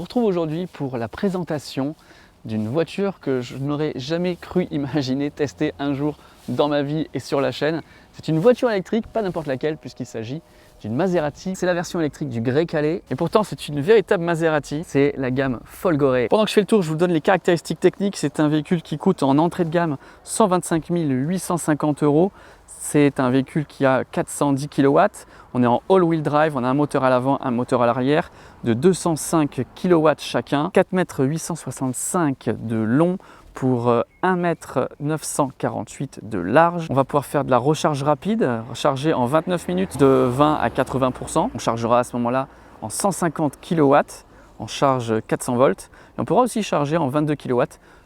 On se retrouve aujourd'hui pour la présentation d'une voiture que je n'aurais jamais cru imaginer tester un jour dans ma vie et sur la chaîne. C'est une voiture électrique, pas n'importe laquelle puisqu'il s'agit d'une Maserati. C'est la version électrique du Grecale et pourtant c'est une véritable Maserati, c'est la gamme Folgore. Pendant que je fais le tour, je vous donne les caractéristiques techniques. C'est un véhicule qui coûte en entrée de gamme 125 850 €. C'est un véhicule qui a 410 kW, on est en all-wheel drive, on a un moteur à l'avant, un moteur à l'arrière de 205 kW chacun, 4,865 m de long pour 1,948 m de large. On va pouvoir faire de la recharge rapide, recharger en 29 minutes de 20 à 80%. On chargera à ce moment-là en 150 kW, en charge 400 volts. Et on pourra aussi charger en 22 kW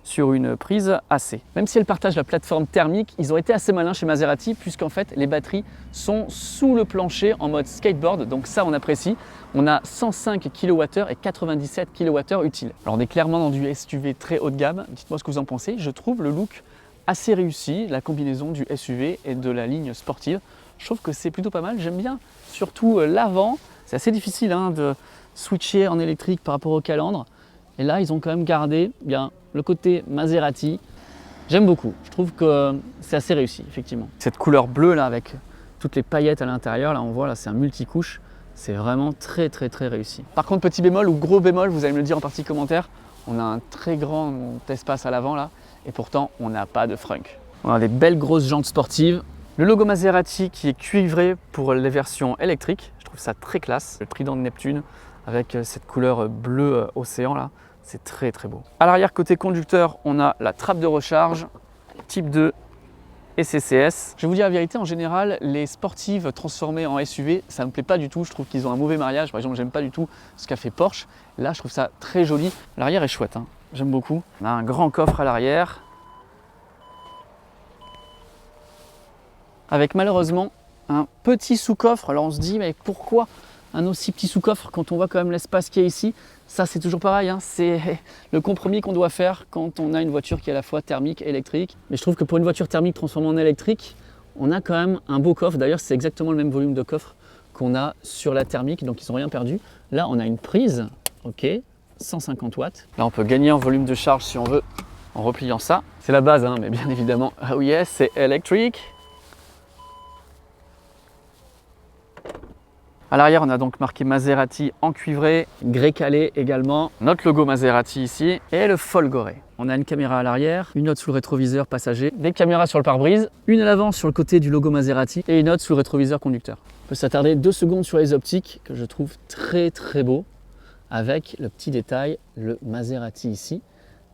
sur une prise AC. Même si elle partage la plateforme thermique, ils ont été assez malins chez Maserati puisqu'en fait les batteries sont sous le plancher en mode skateboard, donc ça on apprécie. On a 105 kWh et 97 kWh utiles. Alors on est clairement dans du SUV très haut de gamme, dites-moi ce que vous en pensez. Je trouve le look assez réussi, la combinaison du SUV et de la ligne sportive. Je trouve que c'est plutôt pas mal, j'aime bien surtout l'avant. C'est assez difficile de switcher en électrique par rapport au calandre. Et là, ils ont quand même gardé bien le côté Maserati. J'aime beaucoup. Je trouve que c'est assez réussi, effectivement. Cette couleur bleue là, avec toutes les paillettes à l'intérieur, là, on voit là, c'est un multicouche. C'est vraiment très réussi. Par contre, petit bémol ou gros bémol, vous allez me le dire en partie commentaire. On a un très grand espace à l'avant là, et pourtant on n'a pas de frunk. On a des belles grosses jantes sportives. Le logo Maserati qui est cuivré pour les versions électriques. Je trouve ça très classe. Le trident de Neptune avec cette couleur bleu océan là. C'est très beau. À l'arrière, côté conducteur, on a la trappe de recharge, type 2 et CCS. Je vais vous dire la vérité, en général, les sportives transformées en SUV, ça ne me plaît pas du tout. Je trouve qu'ils ont un mauvais mariage. Par exemple, j'aime pas du tout ce qu'a fait Porsche. Là, je trouve ça très joli. L'arrière est chouette, j'aime beaucoup. On a un grand coffre à l'arrière. Avec malheureusement un petit sous-coffre. Alors on se dit, mais pourquoi un aussi petit sous-coffre quand on voit quand même l'espace qu'il y a ici? Ça, c'est toujours pareil, c'est le compromis qu'on doit faire quand on a une voiture qui est à la fois thermique et électrique. Mais je trouve que pour une voiture thermique transformée en électrique, on a quand même un beau coffre. D'ailleurs, c'est exactement le même volume de coffre qu'on a sur la thermique, donc ils n'ont rien perdu. Là, on a une prise, ok, 150 watts. Là, on peut gagner en volume de charge si on veut, en repliant ça. C'est la base, mais bien évidemment, oh yes, c'est électrique. À l'arrière, on a donc marqué Maserati en cuivré, Grecale également, notre logo Maserati ici et le Folgore. On a une caméra à l'arrière, une autre sous le rétroviseur passager, des caméras sur le pare-brise, une à l'avant sur le côté du logo Maserati et une autre sous le rétroviseur conducteur. On peut s'attarder 2 secondes sur les optiques que je trouve très beau avec le petit détail, le Maserati ici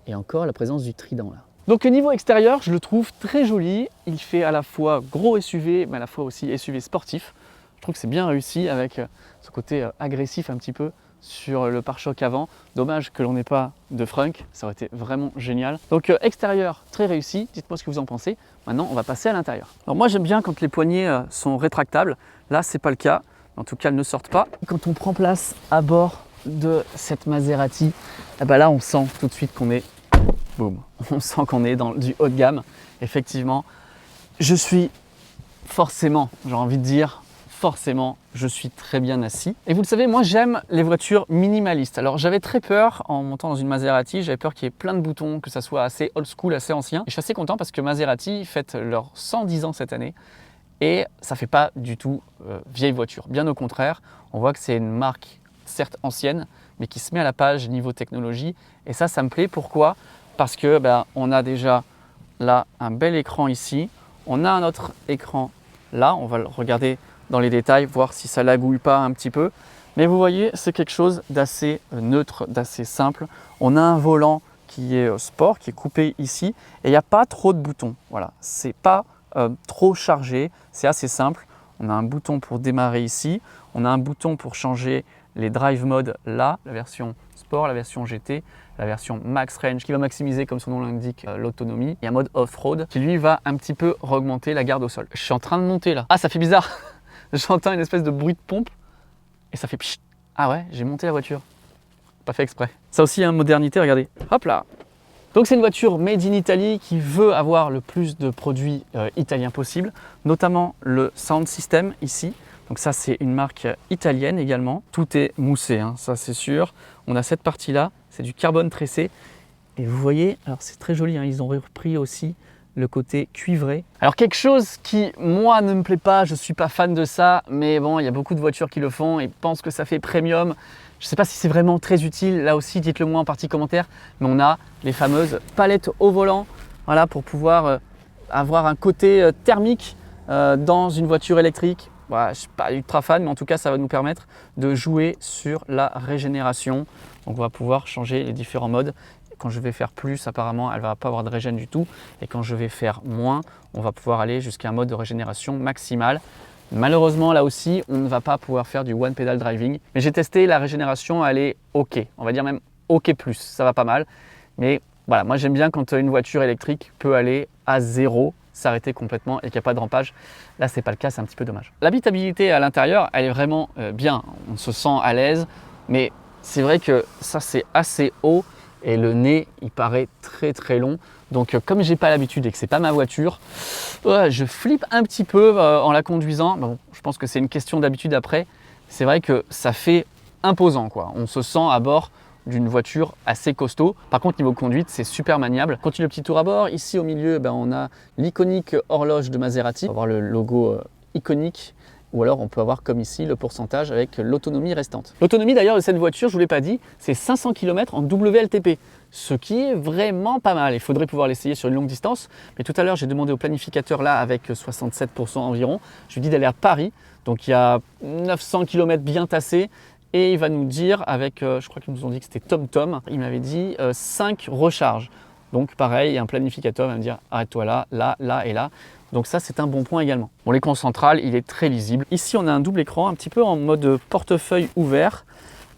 et encore la présence du trident là. Donc au niveau extérieur, je le trouve très joli. Il fait à la fois gros SUV mais à la fois aussi SUV sportif. Je trouve que c'est bien réussi avec ce côté agressif un petit peu sur le pare-choc avant. Dommage que l'on n'ait pas de frunk, ça aurait été vraiment génial. Donc extérieur très réussi, dites-moi ce que vous en pensez. Maintenant on va passer à l'intérieur. Alors moi j'aime bien quand les poignées sont rétractables. Là c'est pas le cas, en tout cas elles ne sortent pas. Quand on prend place à bord de cette Maserati, là on sent tout de suite qu'on est, boum, on sent qu'on est dans du haut de gamme. Effectivement, je suis forcément, j'ai envie de dire, forcément, je suis très bien assis. Et vous le savez, moi j'aime les voitures minimalistes. Alors j'avais très peur en montant dans une Maserati, j'avais peur qu'il y ait plein de boutons, que ça soit assez old school, assez ancien. Et je suis assez content parce que Maserati fête leurs 110 ans cette année et ça fait pas du tout vieille voiture. Bien au contraire, on voit que c'est une marque certes ancienne, mais qui se met à la page niveau technologie. Et ça me plaît. Pourquoi? Parce que on a déjà là un bel écran ici, on a un autre écran là, on va le regarder dans les détails, voir si ça lagouille pas un petit peu. Mais vous voyez, c'est quelque chose d'assez neutre, d'assez simple. On a un volant qui est sport, qui est coupé ici, et il n'y a pas trop de boutons. Voilà, c'est pas trop chargé, c'est assez simple. On a un bouton pour démarrer ici, on a un bouton pour changer les drive modes là, la version sport, la version GT, la version max range qui va maximiser, comme son nom l'indique, l'autonomie. Il y a un mode off-road qui lui va un petit peu augmenter la garde au sol. Je suis en train de monter là. Ah, ça fait bizarre. J'entends une espèce de bruit de pompe et ça fait pchit. Ah ouais, j'ai monté la voiture. Pas fait exprès. Ça aussi, modernité, regardez. Hop là. Donc c'est une voiture made in Italy qui veut avoir le plus de produits italiens possible, notamment le sound system ici. Donc ça, c'est une marque italienne également. Tout est moussé, hein, ça c'est sûr. On a cette partie-là, c'est du carbone tressé. Et vous voyez, alors c'est très joli, hein, ils ont repris aussi le côté cuivré. Alors quelque chose qui, moi, ne me plaît pas, je ne suis pas fan de ça, mais bon, il y a beaucoup de voitures qui le font et pensent que ça fait premium. Je ne sais pas si c'est vraiment très utile, là aussi, dites-le moi en partie commentaire, mais on a les fameuses palettes au volant, voilà, pour pouvoir avoir un côté thermique dans une voiture électrique. Voilà, je ne suis pas ultra fan, mais en tout cas, ça va nous permettre de jouer sur la régénération. Donc on va pouvoir changer les différents modes. Quand je vais faire plus, apparemment, elle ne va pas avoir de régène du tout. Et quand je vais faire moins, on va pouvoir aller jusqu'à un mode de régénération maximale. Malheureusement, là aussi, on ne va pas pouvoir faire du one pedal driving. Mais j'ai testé, la régénération, elle est OK. On va dire même OK+, ça va pas mal. Mais voilà, moi j'aime bien quand une voiture électrique peut aller à 0, s'arrêter complètement et qu'il n'y a pas de rampage. Là, ce n'est pas le cas, c'est un petit peu dommage. L'habitabilité à l'intérieur, elle est vraiment bien. On se sent à l'aise, mais c'est vrai que ça, c'est assez haut. Et le nez, il paraît très très long. Donc comme j'ai pas l'habitude et que c'est pas ma voiture, je flippe un petit peu en la conduisant. Bon, je pense que c'est une question d'habitude après. C'est vrai que ça fait imposant, quoi. On se sent à bord d'une voiture assez costaud. Par contre, niveau conduite, c'est super maniable. Continue le petit tour à bord. Ici au milieu, on a l'iconique horloge de Maserati. On va voir le logo iconique. Ou alors on peut avoir comme ici le pourcentage avec l'autonomie restante. L'autonomie d'ailleurs de cette voiture, je ne vous l'ai pas dit, c'est 500 km en WLTP, ce qui est vraiment pas mal. Il faudrait pouvoir l'essayer sur une longue distance. Mais tout à l'heure, j'ai demandé au planificateur là avec 67% environ. Je lui ai dit d'aller à Paris, donc il y a 900 km bien tassés. Et il va nous dire avec, je crois qu'ils nous ont dit que c'était TomTom, il m'avait dit 5 recharges. Donc pareil, un planificateur va me dire arrête-toi là, là, là et là. Donc ça, c'est un bon point également. Bon, l'écran central, il est très lisible. Ici, on a un double écran, un petit peu en mode portefeuille ouvert.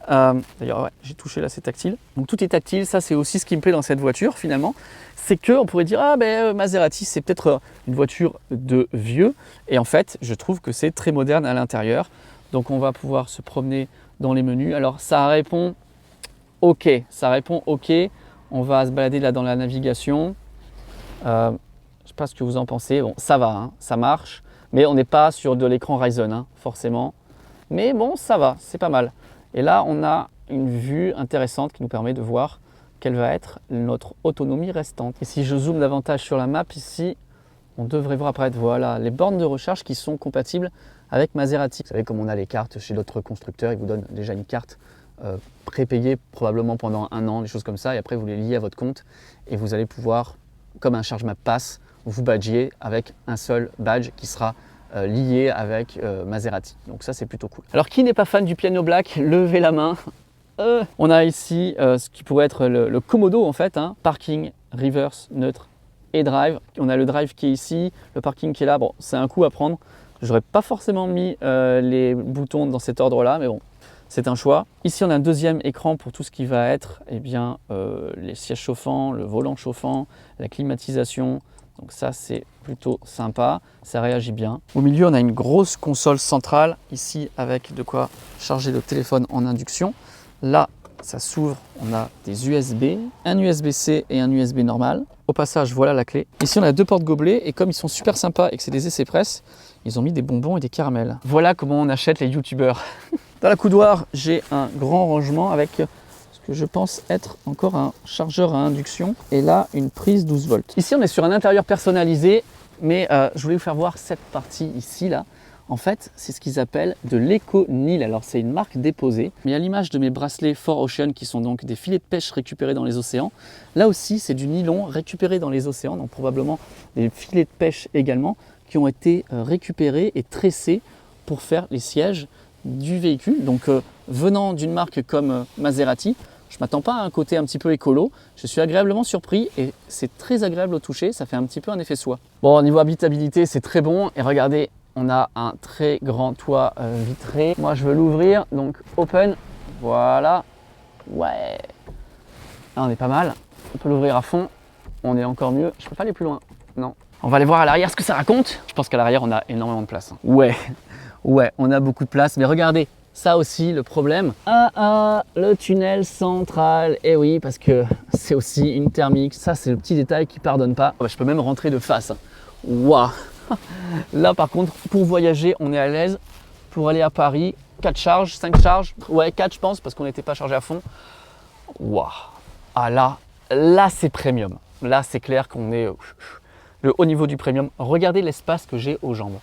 D'ailleurs, ouais, j'ai touché là, c'est tactile. Donc tout est tactile, ça c'est aussi ce qui me plaît dans cette voiture finalement. C'est qu'on pourrait dire, ah ben Maserati, c'est peut-être une voiture de vieux. Et en fait, je trouve que c'est très moderne à l'intérieur. Donc on va pouvoir se promener dans les menus. Alors ça répond OK, ça répond OK. On va se balader là dans la navigation. Je ne sais pas ce que vous en pensez. Bon, ça va, hein, ça marche. Mais on n'est pas sur de l'écran Ryzen, hein, forcément. Mais bon, ça va, c'est pas mal. Et là, on a une vue intéressante qui nous permet de voir quelle va être notre autonomie restante. Et si je zoome davantage sur la map ici, on devrait voir apparaître voilà, les bornes de recharge qui sont compatibles avec Maserati. Vous savez, comme on a les cartes chez d'autres constructeurs, ils vous donnent déjà une carte prépayée probablement pendant 1 an, des choses comme ça. Et après, vous les liez à votre compte et vous allez pouvoir, comme un Charge Map Pass, vous badger avec un seul badge qui sera lié avec Maserati. Donc ça, c'est plutôt cool. Alors, qui n'est pas fan du piano black? Levez la main. On a ici ce qui pourrait être le Komodo en fait, hein. Parking, reverse, neutre et drive. On a le drive qui est ici, le parking qui est là. Bon, c'est un coup à prendre. J'aurais pas forcément mis les boutons dans cet ordre-là, mais bon, c'est un choix. Ici, on a un deuxième écran pour tout ce qui va être les sièges chauffants, le volant chauffant, la climatisation. Donc ça, c'est plutôt sympa, ça réagit bien. Au milieu, on a une grosse console centrale, ici avec de quoi charger le téléphone en induction. Là, ça s'ouvre, on a des USB, un USB-C et un USB normal. Au passage, voilà la clé. Ici, on a 2 portes gobelets et comme ils sont super sympas et que c'est des essais presse, ils ont mis des bonbons et des caramels. Voilà comment on achète les youtubeurs. Dans la coudoir, j'ai un grand rangement avec ce que je pense être encore un chargeur à induction et là, une prise 12 volts. Ici, on est sur un intérieur personnalisé, mais je voulais vous faire voir cette partie ici, là. En fait, c'est ce qu'ils appellent de l'éco-nil. Alors, c'est une marque déposée. Mais à l'image de mes bracelets 4Ocean, qui sont donc des filets de pêche récupérés dans les océans, là aussi, c'est du nylon récupéré dans les océans, donc probablement des filets de pêche également, qui ont été récupérés et tressés pour faire les sièges du véhicule. Donc, venant d'une marque comme Maserati, je ne m'attends pas à un côté un petit peu écolo. Je suis agréablement surpris et c'est très agréable au toucher. Ça fait un petit peu un effet soie. Bon, au niveau habitabilité, c'est très bon. Et regardez, on a un très grand toit vitré. Moi, je veux l'ouvrir. Donc, open. Voilà. Ouais. Là, on est pas mal. On peut l'ouvrir à fond. On est encore mieux. Je ne peux pas aller plus loin. Non. On va aller voir à l'arrière ce que ça raconte. Je pense qu'à l'arrière, on a énormément de place. Ouais. Ouais, on a beaucoup de place. Mais regardez. Ça aussi, le problème. Le tunnel central. Eh oui, parce que c'est aussi une thermique. Ça, c'est le petit détail qui pardonne pas. Je peux même rentrer de face. Waouh. Là, par contre, pour voyager, on est à l'aise. pour aller à Paris. 4 charges, 5 charges. Ouais, 4 je pense parce qu'on n'était pas chargé à fond. Waouh. Ah là c'est premium. Là c'est clair qu'on est le haut niveau du premium. Regardez l'espace que j'ai aux jambes.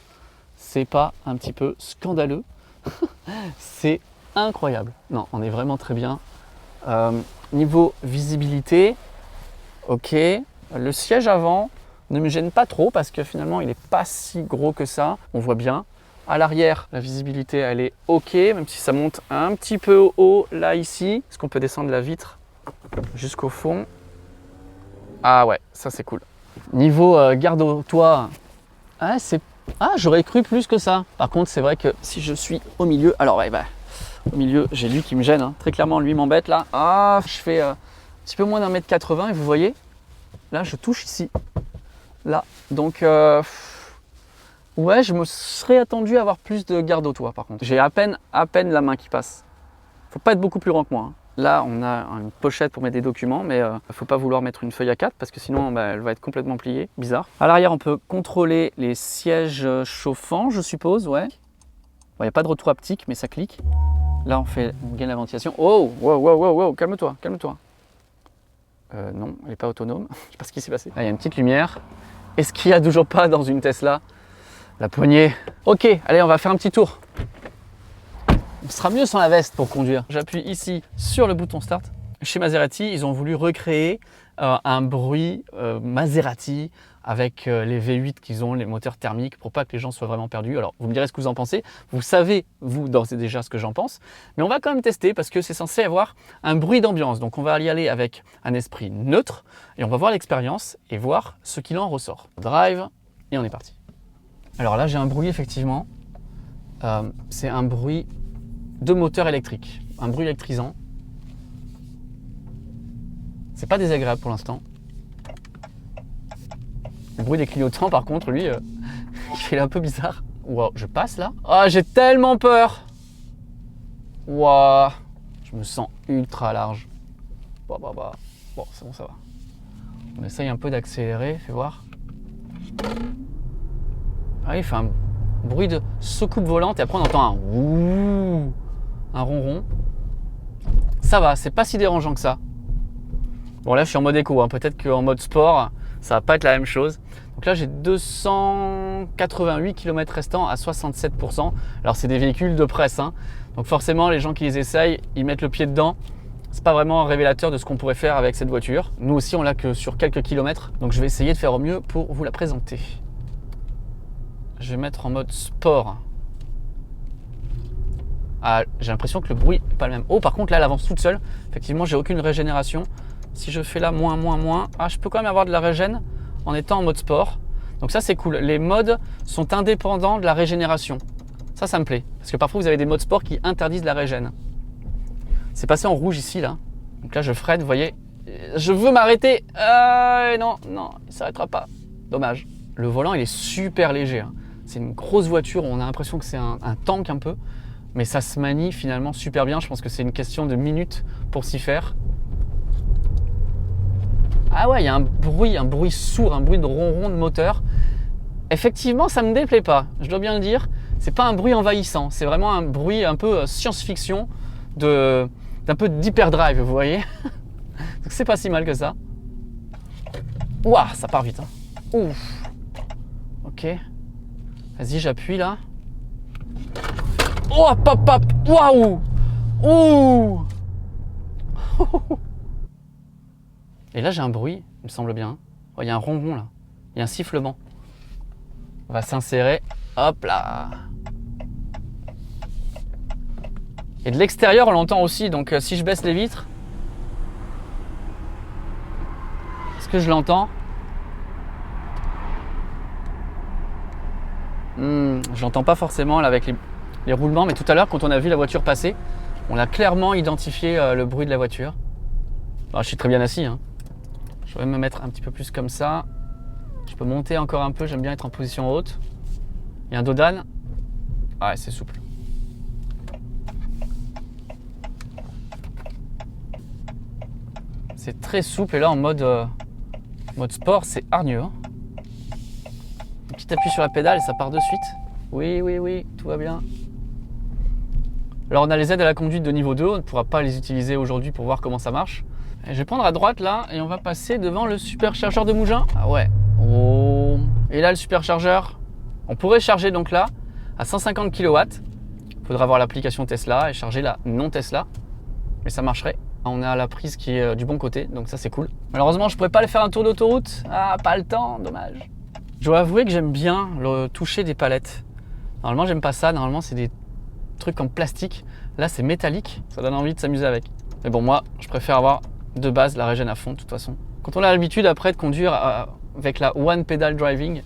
C'est pas un petit peu scandaleux. C'est incroyable. Non, on est vraiment très bien. Niveau visibilité, ok. Le siège avant ne me gêne pas trop parce que finalement il n'est pas si gros que ça. On voit bien. À l'arrière, la visibilité elle est ok, même si ça monte un petit peu haut là ici. Est-ce qu'on peut descendre la vitre jusqu'au fond? Ah ouais, ça c'est cool. Niveau garde au toit, j'aurais cru plus que ça. Par contre, c'est vrai que si je suis au milieu, alors ouais, au milieu, j'ai lui qui me gêne. Hein. Très clairement, lui m'embête là. Ah, je fais un petit peu moins d'1,80 m et vous voyez, là je touche ici. Là, donc ouais, je me serais attendu à avoir plus de garde au toit par contre. J'ai à peine la main qui passe. Faut pas être beaucoup plus grand que moi. Hein. Là, on a une pochette pour mettre des documents, mais faut pas vouloir mettre une feuille A4 parce que sinon elle va être complètement pliée. Bizarre. À l'arrière, on peut contrôler les sièges chauffants, je suppose, ouais. Il n'y a pas de retour haptique, mais ça clique. Là, on gagne la ventilation. Oh, wow, calme-toi, calme-toi. Non, elle n'est pas autonome. Je sais pas ce qui s'est passé. Là, il y a une petite lumière. Est-ce qu'il n'y a toujours pas dans une Tesla la poignée? Ok, allez, on va faire un petit tour. On sera mieux sans la veste pour conduire. J'appuie ici sur le bouton Start. Chez Maserati, ils ont voulu recréer un bruit Maserati avec les V8 qu'ils ont, les moteurs thermiques, pour pas que les gens soient vraiment perdus. Alors, vous me direz ce que vous en pensez. Vous savez, vous, d'ores et déjà, ce que j'en pense. Mais on va quand même tester parce que c'est censé avoir un bruit d'ambiance. Donc, on va y aller avec un esprit neutre et on va voir l'expérience et voir ce qu'il en ressort. Drive et on est parti. Alors là, j'ai un bruit, effectivement. C'est un bruit de moteur électrique. Un bruit électrisant. C'est pas désagréable pour l'instant. Le bruit des clignotants, par contre, lui, il fait un peu bizarre. Wow, je passe là. Ah, j'ai tellement peur. Wow, je me sens ultra large. Bon, c'est bon, ça va. On essaye un peu d'accélérer, fais voir. Ah, il fait un bruit de secoupe volante et après on entend un ouh, un ronron. Ça va, c'est pas si dérangeant que ça. Bon, là je suis en mode éco, hein. Peut-être qu'en mode sport, ça va pas être la même chose. Donc là j'ai 288 km restants à 67%. Alors c'est des véhicules de presse, hein. Donc forcément les gens qui les essayent, ils mettent le pied dedans. C'est pas vraiment un révélateur de ce qu'on pourrait faire avec cette voiture. Nous aussi on l'a que sur quelques kilomètres. Donc je vais essayer de faire au mieux pour vous la présenter. Je vais mettre en mode sport. Ah, j'ai l'impression que le bruit n'est pas le même. Oh, par contre là elle avance toute seule. Effectivement j'ai aucune régénération. Si je fais là moins, je peux quand même avoir de la régène en étant en mode sport. Donc ça c'est cool. Les modes sont indépendants de la régénération. Ça me plaît. Parce que parfois vous avez des modes sport qui interdisent la régène. C'est passé en rouge ici là. Donc là je freine, vous voyez. Je veux m'arrêter. Non, il s'arrêtera pas. Dommage. Le volant il est super léger. Hein. C'est une grosse voiture, on a l'impression que c'est un tank un peu. Mais ça se manie finalement super bien. Je pense que c'est une question de minutes pour s'y faire. Ah ouais, il y a un bruit sourd, un bruit de ronron de moteur. Effectivement, ça me déplaît pas, je dois bien le dire. C'est pas un bruit envahissant, c'est vraiment un bruit un peu science-fiction d'un peu d'hyperdrive, vous voyez. Donc c'est pas si mal que ça. Ouah, ça part vite. Hein. Ouf. Ok. Vas-y, j'appuie là. Oh, pop. Waouh. Ouh. Et là, j'ai un bruit, il me semble bien. Oh, il y a un ronron là. Il y a un sifflement. On va s'insérer. Hop là. Et de l'extérieur, on l'entend aussi. Donc, si je baisse les vitres, est-ce que je l'entends? Je l'entends pas forcément là, avec les roulements. Mais tout à l'heure, quand on a vu la voiture passer, on a clairement identifié le bruit de la voiture. Alors, je suis très bien assis. Hein. Je vais me mettre un petit peu plus comme ça. Je peux monter encore un peu, j'aime bien être en position haute. Il y a un dos d'âne. Ouais, c'est souple. C'est très souple et là en mode sport, c'est hargneux. Hein. Un petit appui sur la pédale et ça part de suite. Oui, tout va bien. Alors on a les aides à la conduite de niveau 2, on ne pourra pas les utiliser aujourd'hui pour voir comment ça marche. Et je vais prendre à droite là et on va passer devant le superchargeur de Mougins. Ah ouais. Oh. Et là le superchargeur, on pourrait charger donc là à 150 kW. Il faudra avoir l'application Tesla et charger la non Tesla. Mais ça marcherait. On a la prise qui est du bon côté, donc ça c'est cool. Malheureusement je pourrais pas aller faire un tour d'autoroute. Ah, pas le temps, dommage. Je dois avouer que j'aime bien le toucher des palettes. Normalement j'aime pas ça, normalement c'est des trucs en plastique. Là c'est métallique, ça donne envie de s'amuser avec. Mais bon, moi je préfère avoir de base la régène à fond de toute façon. Quand on a l'habitude après de conduire avec la One Pedal Driving,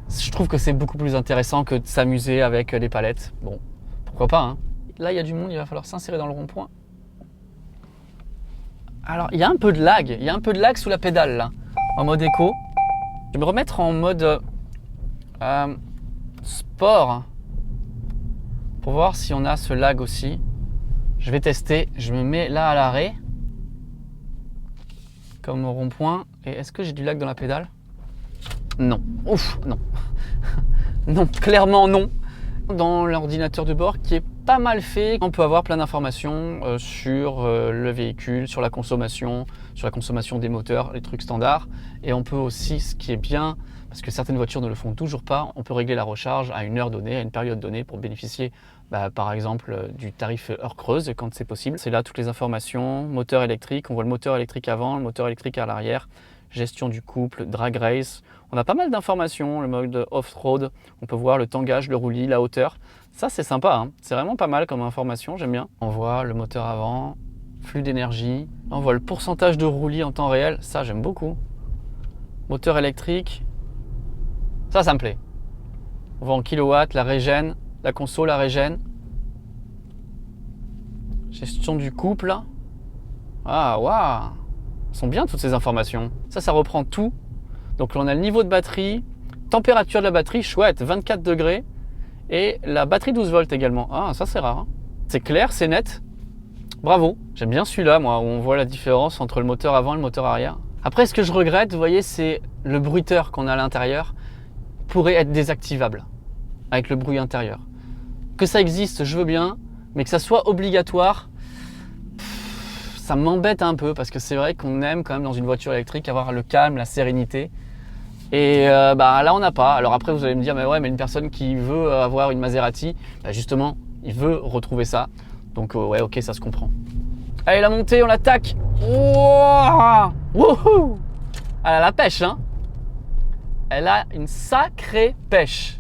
je trouve que c'est beaucoup plus intéressant que de s'amuser avec les palettes. Bon, pourquoi pas hein. Là il y a du monde, il va falloir s'insérer dans le rond-point. Alors il y a un peu de lag, sous la pédale là, en mode éco. Je vais me remettre en mode sport pour voir si on a ce lag aussi. Je vais tester, je me mets là à l'arrêt, comme au rond-point. Et est-ce que j'ai du lag dans la pédale? Non, ouf, non. Non, clairement non. Dans l'ordinateur de bord qui est pas mal fait, on peut avoir plein d'informations sur le véhicule, sur la consommation des moteurs, les trucs standards. Et on peut aussi, ce qui est bien, parce que certaines voitures ne le font toujours pas, on peut régler la recharge à une heure donnée, à une période donnée pour bénéficier par exemple du tarif heure creuse quand c'est possible. C'est là toutes les informations, moteur électrique, on voit le moteur électrique avant, le moteur électrique à l'arrière, gestion du couple, drag race. On a pas mal d'informations, le mode off-road, on peut voir le tangage, le roulis, la hauteur. Ça c'est sympa, hein. C'est vraiment pas mal comme information, j'aime bien. On voit le moteur avant, flux d'énergie. On voit le pourcentage de roulis en temps réel, ça j'aime beaucoup. Moteur électrique, ça me plaît. On voit en kilowatts, la régène, la conso, la régène. Gestion du couple. Ah waouh, sont bien toutes ces informations. Ça reprend tout. Donc là, on a le niveau de batterie, température de la batterie, chouette, 24 degrés. Et la batterie 12 volts également. Ah, ça c'est rare. Hein. C'est clair, c'est net. Bravo. J'aime bien celui-là, moi, où on voit la différence entre le moteur avant et le moteur arrière. Après, ce que je regrette, vous voyez, c'est le bruiteur qu'on a à l'intérieur pourrait être désactivable avec le bruit intérieur. Que ça existe, je veux bien, mais que ça soit obligatoire, ça m'embête un peu parce que c'est vrai qu'on aime quand même dans une voiture électrique avoir le calme, la sérénité. Et là on n'a pas. Alors après vous allez me dire mais ouais, mais une personne qui veut avoir une Maserati, justement il veut retrouver ça. Donc ouais, ok, ça se comprend. Allez, la montée, on l'attaque. Wow, wouhou. Elle a la pêche, hein. Elle a une sacrée pêche.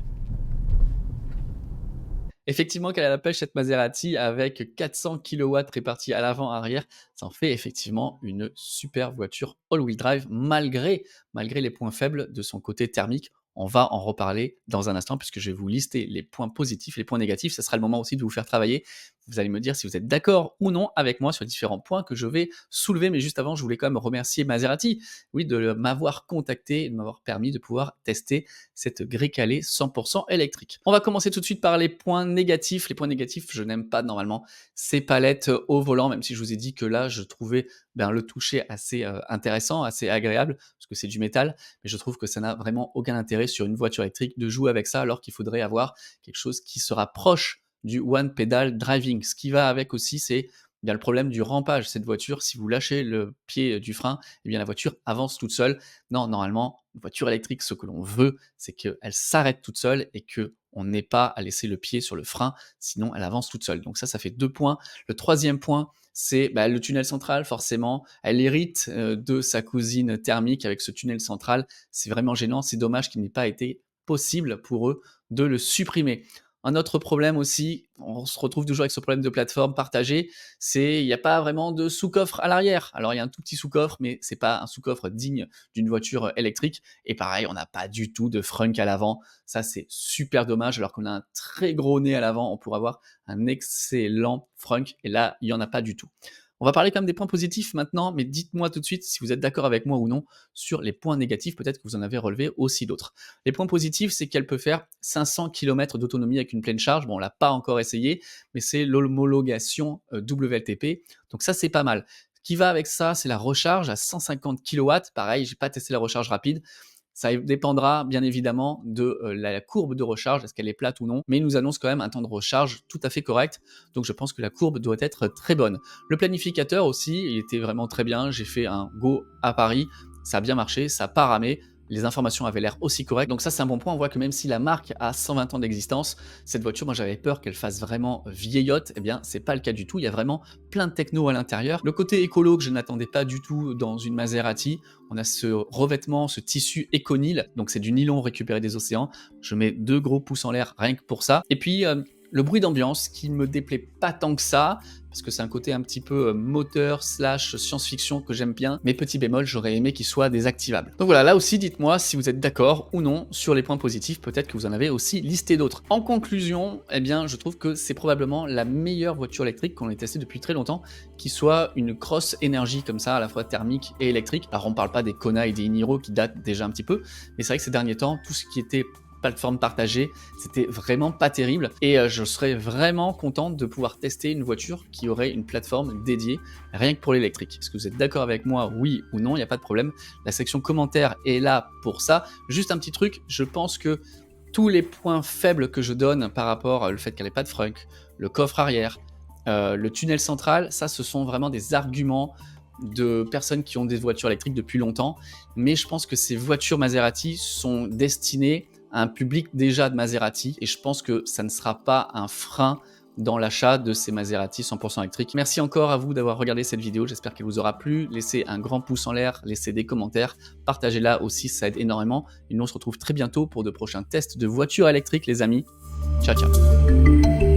Effectivement qu'elle a la pêche cette Maserati avec 400 kW répartis à l'avant arrière, ça en fait effectivement une super voiture all-wheel drive malgré les points faibles de son côté thermique. On va en reparler dans un instant puisque je vais vous lister les points positifs, les points négatifs. Ce sera le moment aussi de vous faire travailler. Vous allez me dire si vous êtes d'accord ou non avec moi sur les différents points que je vais soulever. Mais juste avant, je voulais quand même remercier Maserati, oui, de m'avoir contacté et de m'avoir permis de pouvoir tester cette grille calée 100% électrique. On va commencer tout de suite par les points négatifs. Les points négatifs, je n'aime pas normalement ces palettes au volant, même si je vous ai dit que là, je trouvais le toucher assez intéressant, assez agréable, parce que c'est du métal, mais je trouve que ça n'a vraiment aucun intérêt sur une voiture électrique de jouer avec ça, alors qu'il faudrait avoir quelque chose qui se rapproche du One Pedal Driving. Ce qui va avec aussi, c'est le problème du rampage. Cette voiture, si vous lâchez le pied du frein, la voiture avance toute seule. Non, normalement, une voiture électrique, ce que l'on veut, c'est qu'elle s'arrête toute seule et qu'on n'ait pas à laisser le pied sur le frein, sinon elle avance toute seule. Donc ça fait 2 points. Le troisième point, c'est le tunnel central, forcément. Elle hérite de sa cousine thermique avec ce tunnel central. C'est vraiment gênant. C'est dommage qu'il n'ait pas été possible pour eux de le supprimer. Un autre problème aussi, on se retrouve toujours avec ce problème de plateforme partagée, c'est il n'y a pas vraiment de sous-coffre à l'arrière. Alors il y a un tout petit sous-coffre, mais c'est pas un sous-coffre digne d'une voiture électrique. Et pareil, on n'a pas du tout de frunk à l'avant. Ça, c'est super dommage, alors qu'on a un très gros nez à l'avant, on pourrait avoir un excellent frunk. Et là, il n'y en a pas du tout. On va parler quand même des points positifs maintenant, mais dites-moi tout de suite si vous êtes d'accord avec moi ou non sur les points négatifs, peut-être que vous en avez relevé aussi d'autres. Les points positifs, c'est qu'elle peut faire 500 km d'autonomie avec une pleine charge. Bon, on l'a pas encore essayé, mais c'est l'homologation WLTP, donc ça c'est pas mal. Ce qui va avec ça, c'est la recharge à 150 kW. Pareil, j'ai pas testé la recharge rapide, Ça dépendra bien évidemment de la courbe de recharge, est-ce qu'elle est plate ou non, mais il nous annonce quand même un temps de recharge tout à fait correct, donc je pense que la courbe doit être très bonne. Le planificateur aussi, il était vraiment très bien, j'ai fait un go à Paris, ça a bien marché, ça n'a pas ramé, les informations avaient l'air aussi correctes, donc ça c'est un bon point. On voit que même si la marque a 120 ans d'existence, cette voiture, moi j'avais peur qu'elle fasse vraiment vieillotte, eh bien c'est pas le cas du tout, il y a vraiment plein de techno à l'intérieur. Le côté écolo que je n'attendais pas du tout dans une Maserati, on a ce revêtement, ce tissu éconyle, donc c'est du nylon récupéré des océans, je mets 2 gros pouces en l'air rien que pour ça. Et puis le bruit d'ambiance qui me déplaît pas tant que ça, parce que c'est un côté un petit peu moteur slash science-fiction que j'aime bien, mais petit bémol, j'aurais aimé qu'il soit désactivable. Donc voilà, là aussi dites-moi si vous êtes d'accord ou non sur les points positifs, peut-être que vous en avez aussi listé d'autres. En conclusion, eh bien je trouve que c'est probablement la meilleure voiture électrique qu'on ait testée depuis très longtemps, qui soit une cross énergie comme ça, à la fois thermique et électrique. Alors on parle pas des Kona et des Iniro qui datent déjà un petit peu, mais c'est vrai que ces derniers temps, tout ce qui était plateforme partagée, c'était vraiment pas terrible et je serais vraiment contente de pouvoir tester une voiture qui aurait une plateforme dédiée rien que pour l'électrique. Est-ce que vous êtes d'accord avec moi, oui ou non? Il n'y a pas de problème. La section commentaires est là pour ça. Juste un petit truc, je pense que tous les points faibles que je donne par rapport au fait qu'elle n'ait pas de frunk, le coffre arrière, le tunnel central, ça ce sont vraiment des arguments de personnes qui ont des voitures électriques depuis longtemps, mais je pense que ces voitures Maserati sont destinées à un public déjà de Maserati et je pense que ça ne sera pas un frein dans l'achat de ces Maserati 100% électriques. Merci encore à vous d'avoir regardé cette vidéo, j'espère qu'elle vous aura plu. Laissez un grand pouce en l'air, laissez des commentaires, partagez-la aussi, ça aide énormément. Et nous on se retrouve très bientôt pour de prochains tests de voitures électriques les amis. Ciao ciao.